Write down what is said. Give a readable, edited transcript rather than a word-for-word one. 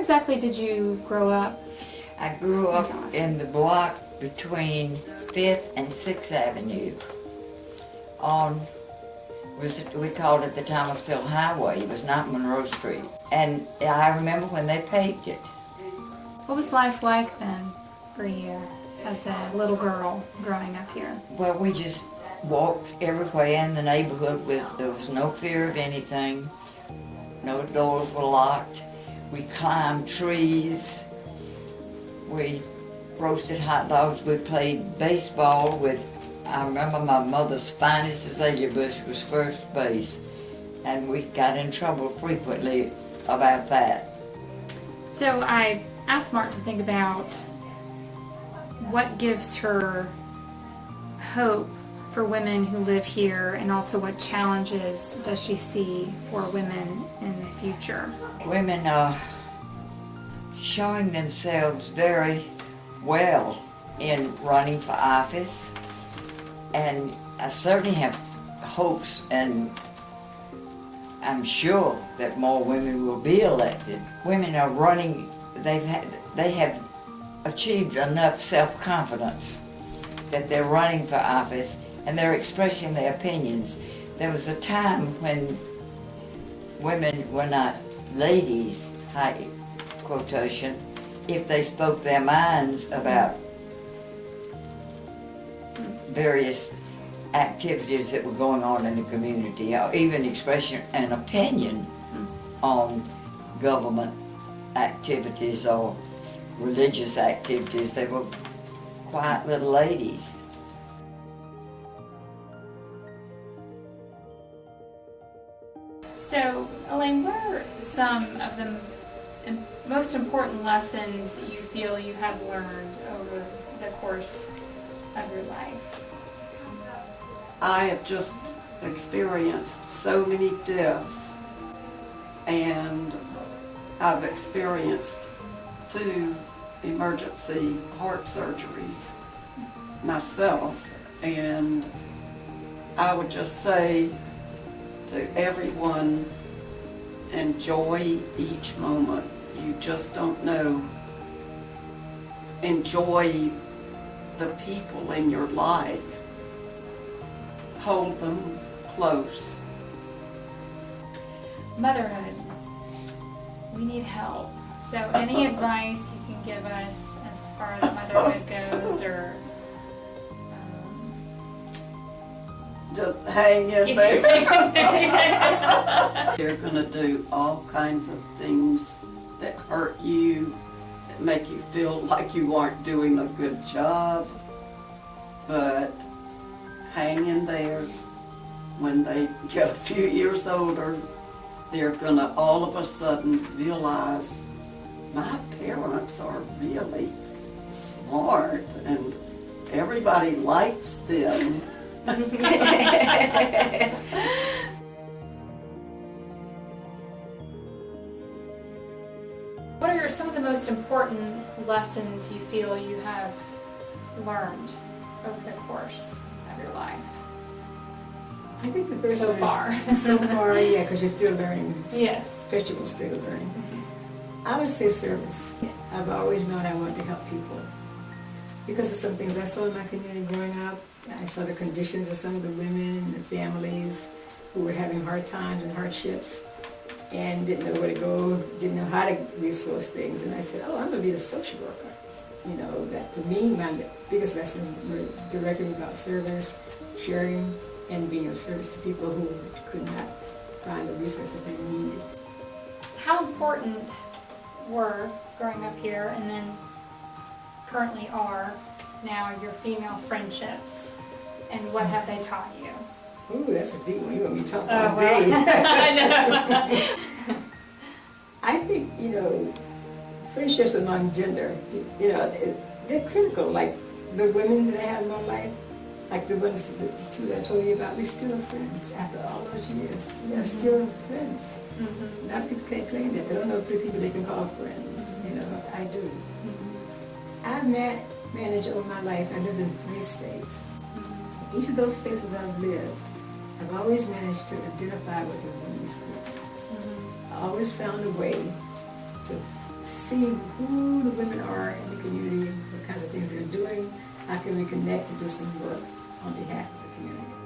exactly did you grow up? I grew up in the block between 5th and 6th Avenue on, we called it the Thomasville Highway. It was not Monroe Street. And I remember when they paved it. What was life like then for you as a little girl growing up here? Well, we just walked everywhere in the neighborhood there was no fear of anything. No doors were locked. We climbed trees. We roasted hot dogs. We played baseball with, I remember my mother's finest azalea bush was first base, and we got in trouble frequently about that. So I asked Mart to think about what gives her hope for women who live here, and also what challenges does she see for women in the future? Women are showing themselves very well in running for office, and I certainly have hopes, and I'm sure that more women will be elected. Women are running, they have achieved enough self-confidence that they're running for office and they're expressing their opinions. There was a time when women were not ladies, high quotation, if they spoke their minds about various activities that were going on in the community, or even expressing an opinion on government activities or religious activities. They were quiet little ladies. So, Elaine, what are some of the most important lessons you feel you have learned over the course of your life? I have just experienced so many deaths, and I've experienced 2 emergency heart surgeries myself, and I would just say to everyone, enjoy each moment. You just don't know. Enjoy the people in your life. Hold them close. Motherhood. We need help. So any advice you can give us as far as motherhood goes, or just hang in there. They're going to do all kinds of things that hurt you, that make you feel like you aren't doing a good job, but hang in there. When they get a few years older, they're going to all of a sudden realize, my parents are really smart and everybody likes them. what are some of the most important lessons you feel you have learned over the course of your life? I think the first So one far. is so far, yeah, because you're still learning. Yes. Vegetables still learning. I would say service. I've always known I wanted to help people because of some things I saw in my community growing up. I saw the conditions of some of the women and the families who were having hard times and hardships and didn't know where to go, didn't know how to resource things. And I said, oh, I'm going to be the social worker. You know, that for me, my biggest lessons were directly about service, sharing, and being of service to people who could not find the resources they needed. How important were, growing up here, and then currently are now, your female friendships, and what have they taught you? Ooh, that's a deep one. You want me to talk Oh, all well. day. I know. I think, you know, friendships among gender, you know, they're critical. Like the women that I have in my life, like the ones, the 2 that I told you about, we still are friends after all those years. We are still friends. A lot of people can't claim that. They don't know 3 people they can call friends. You know, I do. I've managed over my life, I lived in 3 states. In each of those spaces I've lived, I've always managed to identify with the women's group. I always found a way to see who the women are in the community, what kinds of things they're doing, how can we connect to do some work on behalf of the community.